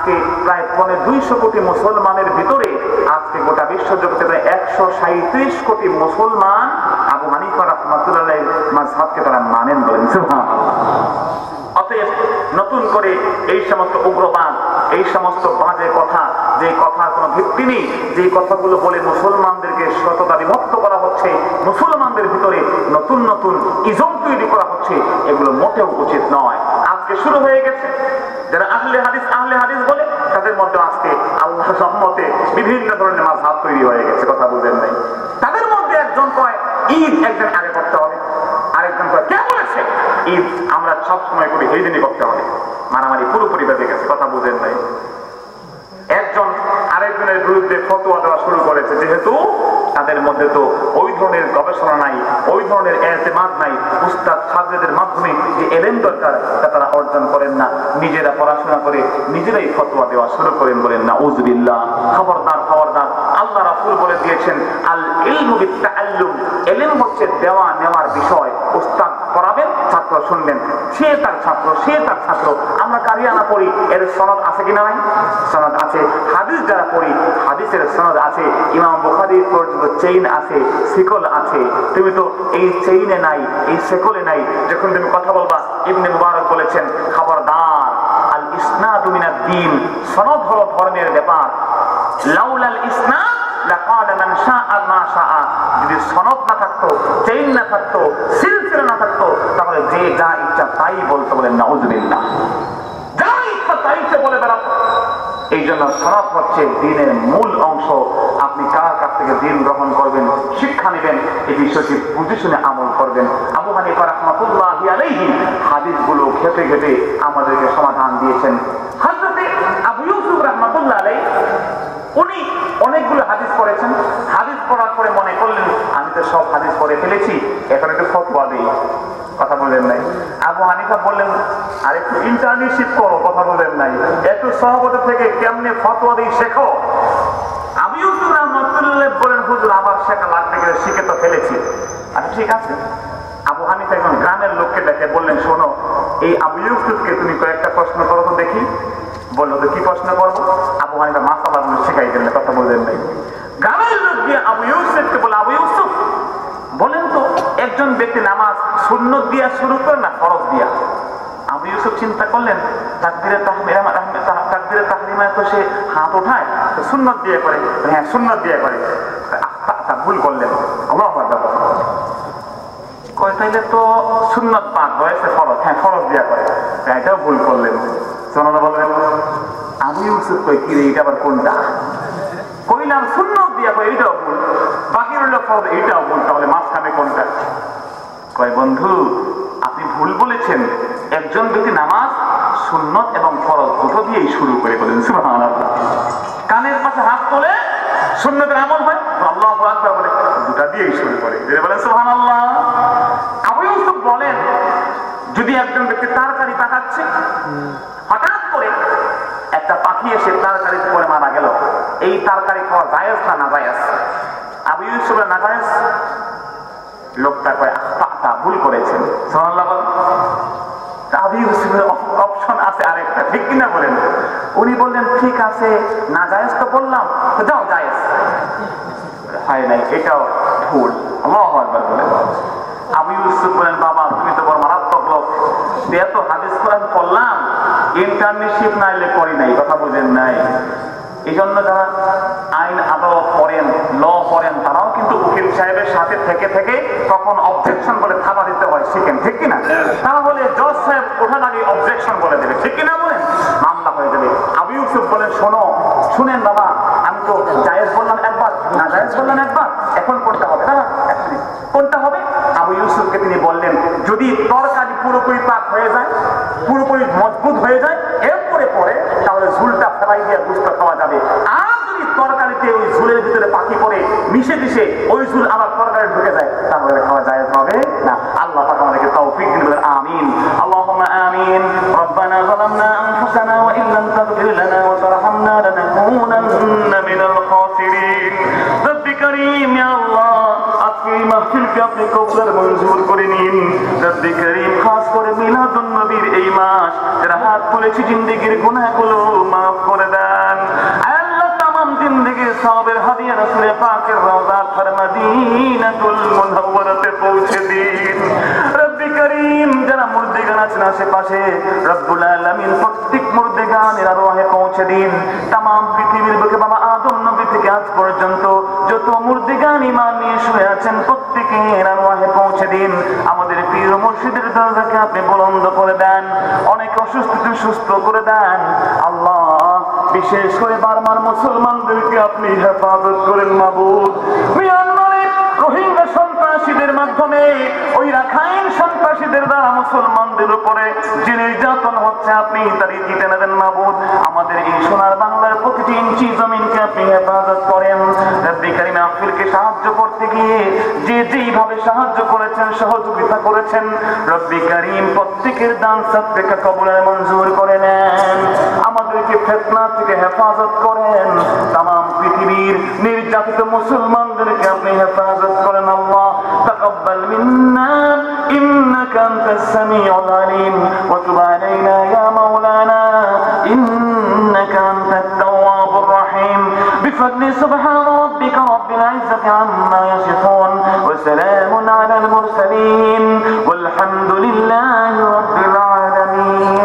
আজকে প্রায় 250 কোটি মুসলমানের ভিতরে আজকে গোটা বিশ্ব জগতে প্রায় 137 কোটি মুসলমান আবু হানিফা রাহমাতুল্লাহ মাযহাবকে তারা মানেন বলেন সুবহানাল্লাহ। অতএব নতুন করে এই সমস্ত উগ্রবাদ, এই সমস্ত বাজে কথা, যে কথার কোনো ভিত্তি নেই, যে কথাগুলো বলে মুসলমানদেরকে সততা বিভক্ত করা হচ্ছে, মুসলমানদের ভিতরে নতুন নতুন ইজম তৈরি করা হচ্ছে, এগুলো মোটেও উচিত নয়। আজকে শুরু হয়ে গেছে যারা আহলে হাদিস বলে, তাদের মধ্যে আজকে আল্লাহর রহমতে বিভিন্ন ধরনের মাযহাব তৈরি হয়ে গেছে, কথা বুঝেন নাই। তাদের মধ্যে একজন কয় ঈদ একদিন আগে করতে হবে, আরেকজন কয় কে বলেছে ঈদ আমরা সব সময় করি এই দিনই করতে হবে। মারামারি পুরোপুরি বেঁধে গেছে, কথা বুঝেন নাই। একজন আরেকজনের বিরুদ্ধে ফতোয়া দেওয়া শুরু করেছে, যেহেতু তাদের মধ্যে তো ওই ধরনের গবেষণা নাই, ওই ধরনের এতেমাদ নাই, উস্তাদ ছাত্রদের মাধ্যমে যে এলেম দরকার তা তারা অর্জন করেন না, নিজেরা পড়াশোনা করে নিজেরাই ফতোয়া দেওয়া শুরু করেন, বলেন নাউযুবিল্লাহ। খবরদার খবরদার, আল্লাহ রাসূল বলে দিয়েছেন আল ইলমু বিত্তাআল্লুম, ইলম হচ্ছে দেওয়া নেওয়ার বিষয়। উস্তাদ পড়াবেন, ছাত্র শুনবেন, সে তার ছাত্র, সে তার ছাত্র। আমরা কারিয়ানা পড়ি, এর সনদ আছে কিনা নাই? সনদ আছে। হাদিস যারা পড়ি, হাদিসের সনদ আছে। ইমাম বুখারীর পর্যন্ত চেইন আছে, শিকল আছে। তুমি তো এই চেইনে নাই, এই শিকলে নাই। যখন তুমি কথা বলবা, ইবনে মুবারক বলেছেন খবরদার, আল ইসনাদু মিনাদ দ্বীন, সনদ হলো ধর্মের ব্যাপার। লাউলাল ইসনাদ লাকালা মান শাআ মা শাআ, যদি সনদ না থাকতো, চেইন না থাকতো, সিলসিলা না থাকতো, তাহলে যে যা ইচ্ছা তাই বলতে, বলেন নাউযুবিল্লাহ। যা ইচ্ছা তাই বলে বেড়াতো। এই জন্য সনদ হচ্ছে দ্বীনের মূল অংশ। আপনি কার কাছ থেকে দ্বীন গ্রহণ করবেন, শিক্ষা নেবেন, এই বিষয়টি বুঝে শুনে আমল করবেন। আবু হানিফা রাহমাতুল্লাহি আলাইহি হাদিসগুলো ঘেটে ঘেটে আমাদেরকে সমাধান দিয়েছেন। হযরতে আবু ইউসুফ রাহমাতুল্লাহ আলাইহি উনি অনেকগুলো হাদিস পড়েছেন। হাদিস পড়ার পরে মনে করলেন আমি তো সব হাদিস পড়ে ফেলেছি, এখন একটু ফতোয়া দেই, কথা বলেন নাই। আবু হানিফা বললেন আর একটু ইন্টার্নশিপ করো, কথা বলেন নাই। একটু সহবতে থেকে কেমনে ফতোয়া দিই শেখো। আবু ইউসুফ রাহমাতুল্লাহ বলেন হুজুর আবার শেখা লাগবে, শিখে তো ফেলেছি। আচ্ছা ঠিক আছে। আবু হানিফা একজন গ্রামের লোককে দেখে বললেন শোনো, এই আবু ইউসুফকে তুমি কয়েকটা প্রশ্ন করো তো দেখি। বললো তো কি প্রশ্ন করবো? আবু হানিফা মাসালাগুলো শিখাই দিলেন, কথা বললেন নাই। গ্রামের লোক দিয়ে আবু ইউসুফকে বলে আবু ইউসুফ বলেন তো একজন ব্যক্তি নামাজ সুন্নত দিয়া শুরু করে না ফরজ দিয়া? আবু ইউসুফ চিন্তা করলেন তাকবীরে তাহরিমায় তো সে হাত ওঠায়, তো সুন্নত দিয়ে করে। হ্যাঁ সুন্নত দিয়ে করে। ভুল করলেন। আল্লাহু আকবার। কয় তাইলে তো সুন্নত বাদ হয়েছে ফরজ, হ্যাঁ ফরজ দিয়া করে, এটাও ভুল করলেন। সোনারা বললেন আবু ইউসুফ কই কি রে, এটা আবার কোনটা? কইলাম সুন্নত দিয়া কই, এইটাও ভুল। বাকি রইল ফরজ, এইটাও ভুল, তাহলে মাঝখানে কোনটা? কয় বন্ধু আপনি ভুল বলেছেন। একজন ব্যক্তি নামাজ সুন্নত এবং ফরজ দুটো দিয়েই শুরু করে, বলেন সুবহানাল্লাহ। কানের পাশে হাত তোলে সুন্নতের আমল হয়, আল্লাহু আকবার বলে দুটো দিয়েই শুরু করে, বলেন সুবহানাল্লাহ। আবু ইউসুফ বলেন যদি একজন ব্যক্তি তরকারি পাকাচ্ছে, হঠাৎ করে একটা পাখি এসে তরকারিতে পড়ে মারা গেল, এই তরকারি খাওয়া জায়েজ না নাজায়েজ? আবু ইউসুফের নাজায়েজ। লোকটা কয় আখতা, ভুল করেছেন। সুবহানাল্লাহ। আবু ইউসুফের অপশন আছে আরেকটা, ঠিক কিনা বলেন? উনি বললেন ঠিক আছে, নাজায়েজ তো বললাম, তো যাও জায়েজ। হয় নাই, এটাও ভুল। আল্লাহু আকবার বলেন। আবু ইউসুফ বলেন বাবা তুমি তো বড় মারাত্মক লোক, এত হাদিস কোরআন পড়লাম, ইন্টার্নশিপ না এলে করি নাই, কথা বুঝেন নাই। এই জন্য যারা আইন আদালত পড়েন, ল পড়েন, তারাও কিন্তু উকিল সাহেবের সাথে থেকে থেকে কখন অবজেকশন বলে থাবা দিতে হয় শিখেন, ঠিক কিনা? তাহলে জজ সাহেব ওঠার আগে অবজেকশন বলে দেবে, ঠিক কিনা বলেন? মামলা হয়ে যাবে। আবু ইউসুফ বলেন শোনো, শুনেন বাবা, আমি তো জায়েজ বললাম একবার, না জায়েজ বললাম একবার, এখন কোনটা হবে? না কোনটা হবে? আবু ইউসুফকে তিনি বললেন যদি তরকারি পুরোপুরি পাক হয়ে যায়, পুরোপুরি মজবুত হয়ে যায়, এরপরে পরে তাহলে ঝুলটা ফেলাই দিয়ে বুঝতে পাওয়া যাবে। আর যদি তরকারিতে ওই ঝুলের ভিতরে পাখি পড়ে মিশে মিশে ওই ঝুল আবার তরকারি ঢুকে যায়, তাহলে খাওয়া যায় হবে না। আল্লাহ পাক আমাদেরকে তৌফিক দিন, বলেন আমিন। আল্লাহুম্মা আমিন। রব্বানা যালামনা আনফুসানা ওয়া ইল্লাম তাগফির লানা ওয়া তারহামনা লানাকুনান্না মিনাল খাসিরিন। রব্বি কারীম, ইয়া আল্লাহ আজকে এই মাহফিলকে আপনি কবুল মঞ্জুর করে নিন। রব্বি কারীম, খাস করে মিলাদুন নবীর এই মাস যারা হাত তুলেছি জিন্দেগির গুনাহগুলো মাফ করে রাসূল পাকের রওজা মদিনাতুল মুনাওয়ারাতে পৌঁছে দিন। রব্বি করিম, যারা মুর্দিগান আছেন আশেপাশে, রব্বুল আলামিন প্রত্যেক মুর্দিগানের আরওয়াহে পৌঁছে দিন। তামাম পৃথিবীর বুকে বাবা আদম নবী থেকে আজ পর্যন্ত যত মুর্দিগান ঈমান নিয়ে শুয়ে আছেন প্রত্যেকের আরওয়াহে পৌঁছে দিন। আমাদের পীর মুর্শিদের দরজাকে আপনি বুলন্দ করে দেন, অনেক অসুস্থকে সুস্থ করে দেন আল্লাহ। বিশেষ করে বার্মার মুসলমানদেরকে আপনি হেফাজত করেন মাবুদ। মিয়ানমারে রোহিঙ্গা সন্ত্রাসীদের মাধ্যমে ওই রাখাইন সন্ত্রাসীদের দ্বারা মুসলমানদের উপরে যে নির্যাতন হচ্ছে আপনি তার ইতি টেনে দেন মাবুদ। আমাদের এই সোনার বাংলার প্রতিটি ইঞ্চি জমিনকে আপনি হেফাজত করেন। রব্বি কারীম মাহফিলকে সাহায্য করতে গিয়ে যে যেইভাবে সাহায্য করেছেন, সহযোগিতা করেছেন, রব্বি কারীম প্রত্যেকের দান সাদকা কবুল মঞ্জুর করে নেন। আমাদেরকে ফিতনা থেকে হেফাজত করেন। তামাম পৃথিবীর নির্যাতিত মুসলমানদেরকে আপনি হেফাজত করেন আল্লাহ। তাকাব্বাল মিন্না ইন্নাকা আনতাস সামিউল আলিম ওয়া তুব আলাইনা ইয়া মাওলানা ইন্নাকা আনতাত তাওয়াবুর রহিম। বিফadli সুবহান রাব্বিকা রাব্বিল ইজ্জাতি আম্মা ইয়াসিফুন ওয়া সালামুন আলাল মুরসালিন ওয়াল হামদুলিল্লাহি রাব্বিল আলামিন।